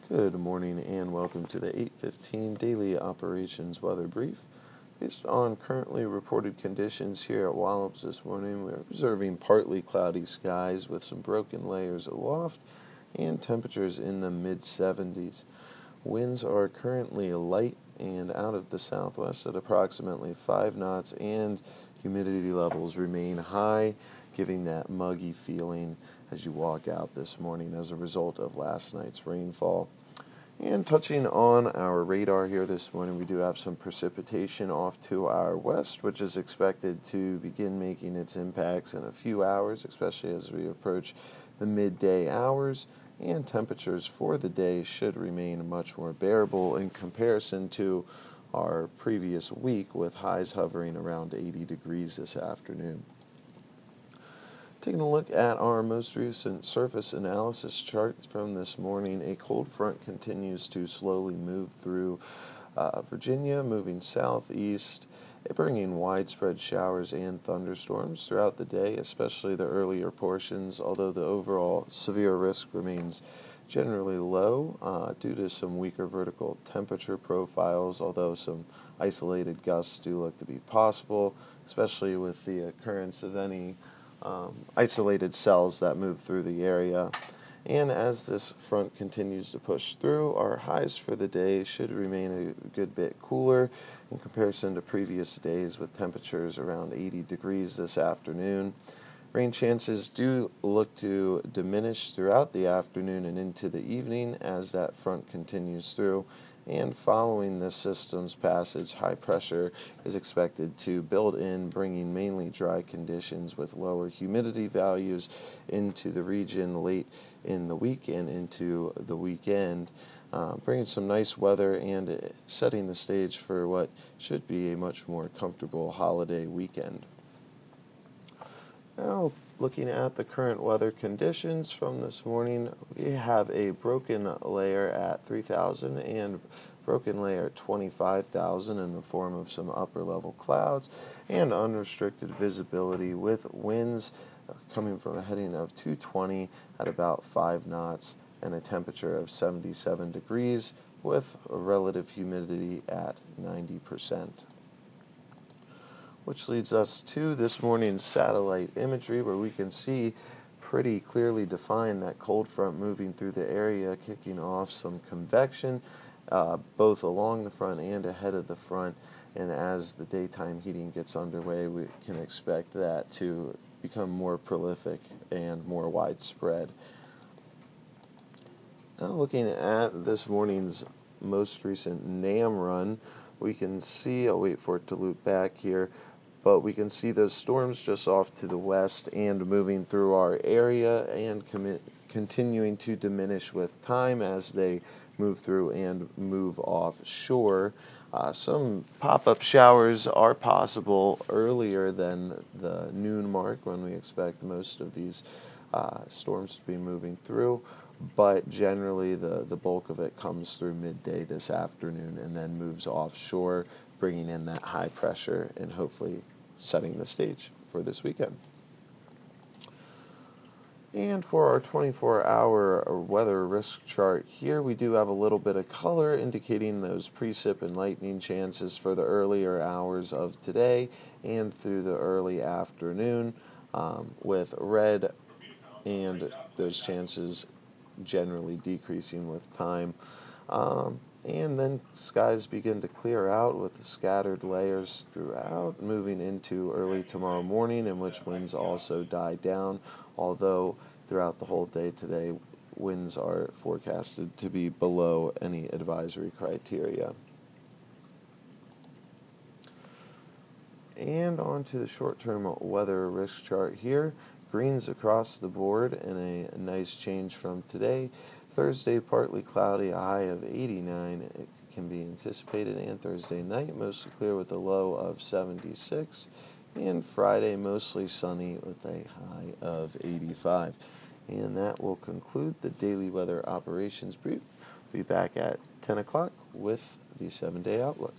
Good morning and welcome to the 8:15 Daily Operations Weather Brief. Based on currently reported conditions here at Wallops this morning, we are observing partly cloudy skies with some broken layers aloft and temperatures in the mid-70s. Winds are currently light and out of the southwest at approximately 5 knots, and humidity levels remain high, giving that muggy feeling as you walk out this morning as a result of last night's rainfall. And touching on our radar here this morning, we do have some precipitation off to our west, which is expected to begin making its impacts in a few hours, especially as we approach the midday hours. And temperatures for the day should remain much more bearable in comparison to our previous week, with highs hovering around 80 degrees this afternoon. Taking a look at our most recent surface analysis chart from this morning, a cold front continues to slowly move through Virginia, moving southeast, bringing widespread showers and thunderstorms throughout the day, especially the earlier portions, although the overall severe risk remains generally low due to some weaker vertical temperature profiles, although some isolated gusts do look to be possible, especially with the occurrence of any isolated cells that move through the area. And as this front continues to push through, our highs for the day should remain a good bit cooler in comparison to previous days, with temperatures around 80 degrees this afternoon. Rain chances do look to diminish throughout the afternoon and into the evening as that front continues through. And following this system's passage, high pressure is expected to build in, bringing mainly dry conditions with lower humidity values into the region late in the week and into the weekend, bringing some nice weather and setting the stage for what should be a much more comfortable holiday weekend. Now, looking at the current weather conditions from this morning, we have a broken layer at 3,000 and broken layer at 25,000 in the form of some upper level clouds and unrestricted visibility, with winds coming from a heading of 220 at about 5 knots and a temperature of 77 degrees with a relative humidity at 90%. Which leads us to this morning's satellite imagery, where we can see pretty clearly defined that cold front moving through the area, kicking off some convection both along the front and ahead of the front. And as the daytime heating gets underway, we can expect that to become more prolific and more widespread. Now, looking at this morning's most recent NAM run, we can see, I'll wait for it to loop back here, but we can see those storms just off to the west and moving through our area and continuing to diminish with time as they move through and move offshore. Some pop-up showers are possible earlier than the noon mark, when we expect most of these storms to be moving through, but generally the bulk of it comes through midday this afternoon and then moves offshore, bringing in that high pressure and hopefully setting the stage for this weekend. And for our 24-hour weather risk chart here, we do have a little bit of color indicating those precip and lightning chances for the earlier hours of today and through the early afternoon, with red and those chances generally decreasing with time. And then skies begin to clear out with the scattered layers throughout, moving into early tomorrow morning, in which winds also die down, although throughout the whole day today, winds are forecasted to be below any advisory criteria. And on to the short-term weather risk chart here. Greens across the board and a nice change from today. Thursday, partly cloudy, a high of 89 it can be anticipated, and Thursday night, mostly clear with a low of 76, and Friday, mostly sunny with a high of 85. And that will conclude the daily weather operations brief. We'll be back at 10 o'clock with the 7-day outlook.